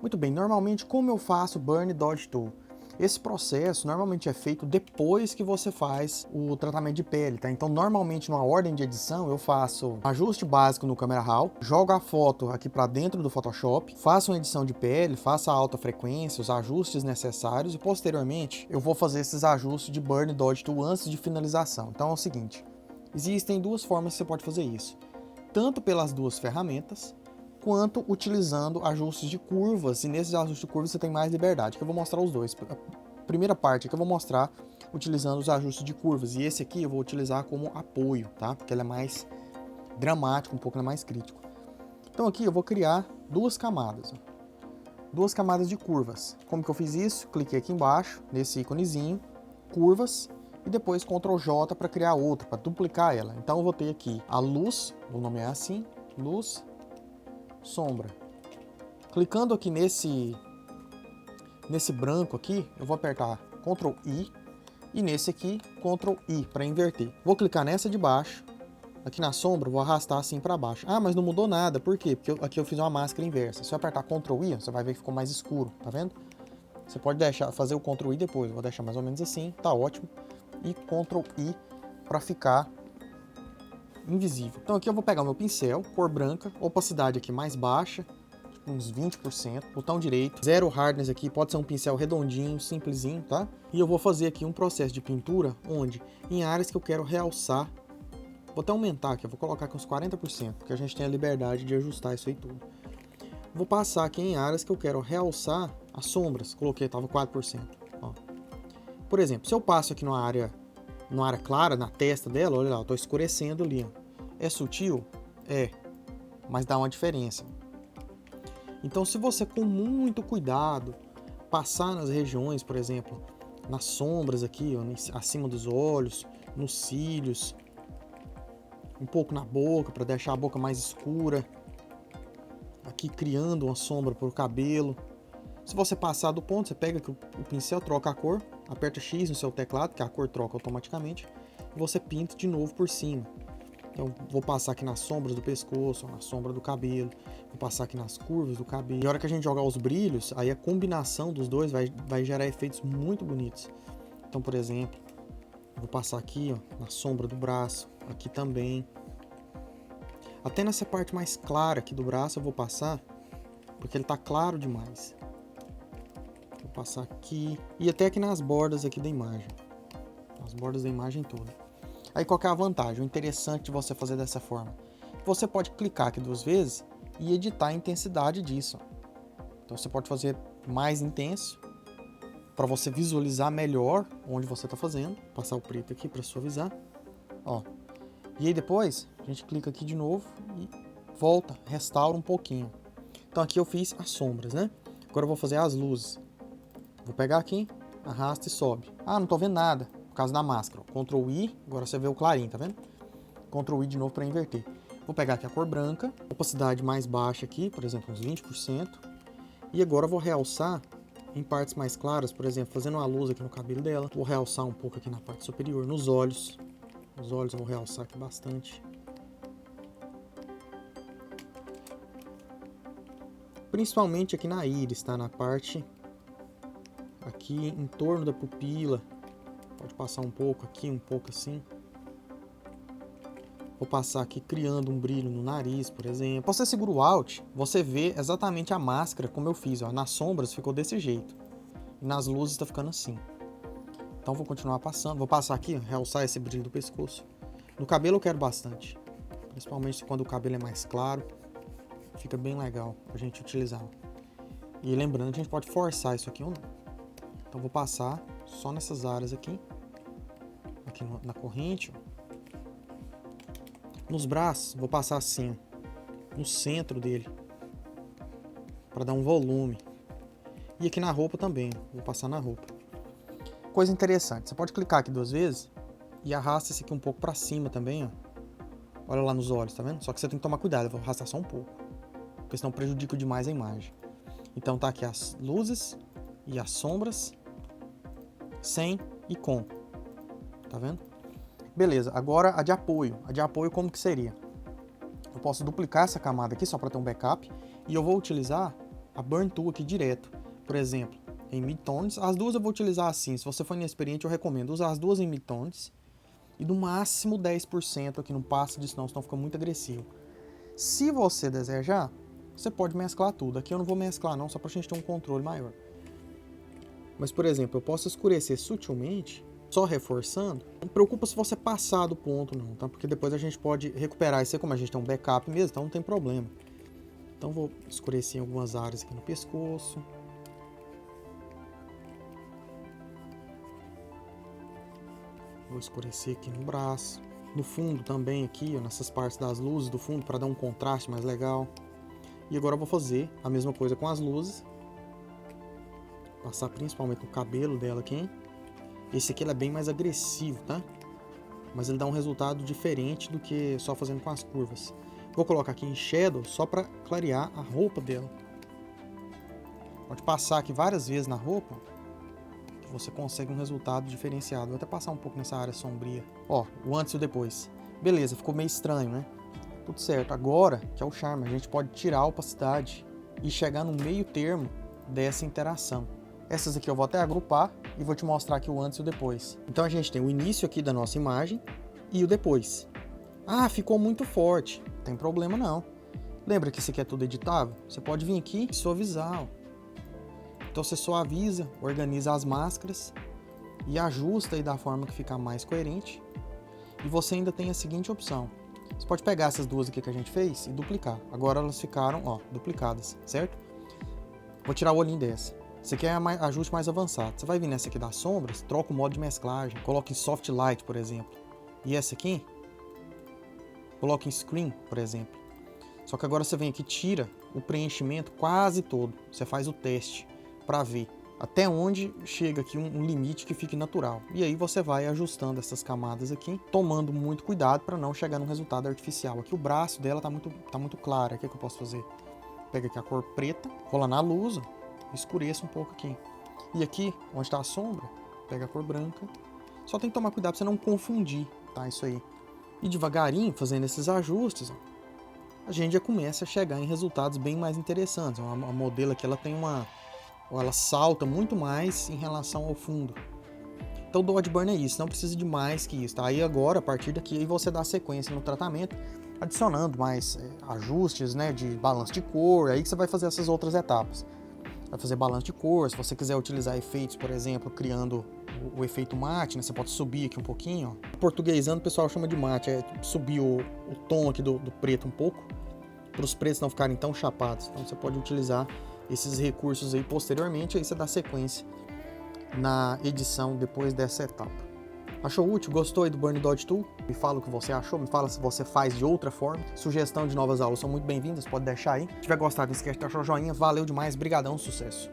Muito bem, normalmente como eu faço Burn Dodge Tool? Esse processo normalmente é feito depois que você faz o tratamento de pele, tá? Então, normalmente, numa ordem de edição, eu faço ajuste básico no Camera Raw, jogo a foto aqui para dentro do Photoshop, faço uma edição de pele, faço a alta frequência, os ajustes necessários e, posteriormente, eu vou fazer esses ajustes de Burn Dodge Tool antes de finalização. Então, é o seguinte, existem duas formas que você pode fazer isso. Tanto pelas duas ferramentas, quanto utilizando ajustes de curvas, e nesses ajustes de curvas você tem mais liberdade, que eu vou mostrar os dois. A primeira parte aqui eu vou mostrar utilizando os ajustes de curvas, e esse aqui eu vou utilizar como apoio, tá? Porque ele é mais dramático, um pouco mais crítico. Então aqui eu vou criar duas camadas, duas camadas de curvas. Como que eu fiz isso? Cliquei aqui embaixo, nesse íconezinho, curvas, e depois Ctrl J para criar outra, para duplicar ela. Então eu vou ter aqui a luz, vou nomear assim, luz, sombra. Clicando aqui nesse branco aqui, eu vou apertar Ctrl I e nesse aqui Ctrl I para inverter. Vou clicar nessa de baixo, aqui na sombra, vou arrastar assim para baixo. Ah, mas não mudou nada, por quê? Porque aqui eu fiz uma máscara inversa. Se eu apertar Ctrl I, você vai ver que ficou mais escuro, tá vendo? Você pode fazer o Ctrl I depois, vou deixar mais ou menos assim, tá ótimo. E Ctrl I para ficar invisível. Então aqui eu vou pegar o meu pincel, cor branca, opacidade aqui mais baixa, uns 20%, botão direito, zero hardness aqui, pode ser um pincel redondinho, simplesinho, tá? E eu vou fazer aqui um processo de pintura, onde em áreas que eu quero realçar, vou até aumentar aqui, eu vou colocar aqui uns 40%, porque a gente tem a liberdade de ajustar isso aí tudo. Vou passar aqui em áreas que eu quero realçar as sombras, coloquei, tava 4%, ó. Por exemplo, se eu passo aqui numa área clara, na testa dela, olha lá, eu tô escurecendo ali, ó. É sutil? É, mas dá uma diferença. Então, se você com muito cuidado passar nas regiões, por exemplo, nas sombras aqui, ó, acima dos olhos, nos cílios, um pouco na boca para deixar a boca mais escura, aqui criando uma sombra para o cabelo. Se você passar do ponto, você pega aqui o pincel, troca a cor, aperta X no seu teclado, que a cor troca automaticamente, e você pinta de novo por cima. Então, vou passar aqui nas sombras do pescoço, na sombra do cabelo, vou passar aqui nas curvas do cabelo. E a hora que a gente jogar os brilhos, aí a combinação dos dois vai gerar efeitos muito bonitos. Então, por exemplo, vou passar aqui, ó, na sombra do braço, aqui também. Até nessa parte mais clara aqui do braço eu vou passar, porque ele tá claro demais. Vou passar aqui, e até aqui nas bordas aqui da imagem. Nas bordas da imagem toda. Aí qual que é a vantagem? O interessante de você fazer dessa forma. Você pode clicar aqui duas vezes e editar a intensidade disso. Então você pode fazer mais intenso para você visualizar melhor onde você está fazendo. Passar o preto aqui para suavizar. Ó. E aí depois a gente clica aqui de novo e volta, restaura um pouquinho. Então aqui eu fiz as sombras, né? Agora eu vou fazer as luzes. Vou pegar aqui, arrasta e sobe. Ah, não estou vendo nada. Por causa da máscara. Ctrl I, agora você vê o clarinho, tá vendo? Ctrl I de novo para inverter. Vou pegar aqui a cor branca, opacidade mais baixa aqui, por exemplo, uns 20%. E agora eu vou realçar em partes mais claras, por exemplo, fazendo uma luz aqui no cabelo dela. Vou realçar um pouco aqui na parte superior, nos olhos. Os olhos eu vou realçar aqui bastante. Principalmente aqui na íris, tá? Na parte aqui em torno da pupila. Pode passar um pouco aqui, um pouco assim. Vou passar aqui criando um brilho no nariz, por exemplo. Você segura o Alt, você vê exatamente a máscara como eu fiz. Ó. Nas sombras ficou desse jeito. E nas luzes está ficando assim. Então vou continuar passando. Vou passar aqui, ó, realçar esse brilho do pescoço. No cabelo eu quero bastante. Principalmente quando o cabelo é mais claro. Fica bem legal a gente utilizar. E lembrando que a gente pode forçar isso aqui ou não. Então vou passar só nessas áreas aqui. Aqui na corrente. Nos braços, vou passar assim, no centro dele. Para dar um volume. E aqui na roupa também. Vou passar na roupa. Coisa interessante. Você pode clicar aqui duas vezes. E arrasta esse aqui um pouco para cima também, ó. Olha lá nos olhos, tá vendo? Só que você tem que tomar cuidado. Eu vou arrastar só um pouco. Porque senão prejudica demais a imagem. Então tá aqui as luzes e as sombras. Sem e com. Tá vendo? Beleza, agora a de apoio. A de apoio como que seria? Eu posso duplicar essa camada aqui só para ter um backup. E eu vou utilizar a Burn Tool aqui direto. Por exemplo, em midtones, as duas eu vou utilizar assim. Se você for inexperiente, eu recomendo usar as duas em midtones. E no máximo 10% aqui, não passa disso não, senão fica muito agressivo. Se você desejar, você pode mesclar tudo. Aqui eu não vou mesclar não, só pra gente ter um controle maior. Mas, por exemplo, eu posso escurecer sutilmente, só reforçando. Não preocupa se você passar do ponto não, tá? Porque depois a gente pode recuperar. Isso é como a gente tem um backup mesmo, então não tem problema. Então vou escurecer em algumas áreas aqui no pescoço. Vou escurecer aqui no braço. No fundo também aqui, ó, nessas partes das luzes do fundo, para dar um contraste mais legal. E agora eu vou fazer a mesma coisa com as luzes. Passar principalmente no cabelo dela aqui. Esse aqui ele é bem mais agressivo, tá? Mas ele dá um resultado diferente do que só fazendo com as curvas. Vou colocar aqui em Shadow só para clarear a roupa dela. Pode passar aqui várias vezes na roupa, que você consegue um resultado diferenciado. Vou até passar um pouco nessa área sombria. Ó, o antes e o depois. Beleza, ficou meio estranho, né? Tudo certo. Agora, que é o charme, a gente pode tirar a opacidade e chegar no meio termo dessa interação. Essas aqui eu vou até agrupar e vou te mostrar aqui o antes e o depois. Então a gente tem o início aqui da nossa imagem e o depois. Ah, ficou muito forte. Não tem problema não. Lembra que isso aqui é tudo editável? Você pode vir aqui e suavizar. Ó. Então você suaviza, organiza as máscaras e ajusta aí da forma que ficar mais coerente. E você ainda tem a seguinte opção. Você pode pegar essas duas aqui que a gente fez e duplicar. Agora elas ficaram, ó, duplicadas, certo? Vou tirar o olhinho dessa. Esse aqui é ajuste mais avançado. Você vai vir nessa aqui das sombras, troca o modo de mesclagem, coloca em Soft Light, por exemplo. E essa aqui, coloca em Screen, por exemplo. Só que agora você vem aqui e tira o preenchimento quase todo. Você faz o teste para ver até onde chega aqui um limite que fique natural. E aí você vai ajustando essas camadas aqui, tomando muito cuidado para não chegar num resultado artificial. Aqui o braço dela tá muito claro. O que eu posso fazer? Pega aqui a cor preta, rola na luz, escureça um pouco aqui. E aqui, onde está a sombra, pega a cor branca. Só tem que tomar cuidado para você não confundir, tá? Isso aí. E devagarinho, fazendo esses ajustes, ó, a gente já começa a chegar em resultados bem mais interessantes. A modelo aqui, ela tem ela salta muito mais em relação ao fundo. Então o Dodge Burn é isso, não precisa de mais que isso, tá? Aí agora, a partir daqui, aí você dá sequência no tratamento, adicionando mais ajustes, né, de balanço de cor, aí que você vai fazer essas outras etapas. Vai fazer balanço de cor, se você quiser utilizar efeitos, por exemplo, criando o efeito mate, né, você pode subir aqui um pouquinho. Ó. Portuguesando, o pessoal chama de mate, é subir o tom aqui do preto um pouco, para os pretos não ficarem tão chapados. Então você pode utilizar esses recursos aí posteriormente, aí você dá sequência na edição depois dessa etapa. Achou útil? Gostou aí do Burn Dodge Tool? Me fala o que você achou, me fala se você faz de outra forma. Sugestão de novas aulas são muito bem-vindas, pode deixar aí. Se tiver gostado, não esquece de deixar o joinha. Valeu demais, brigadão, sucesso!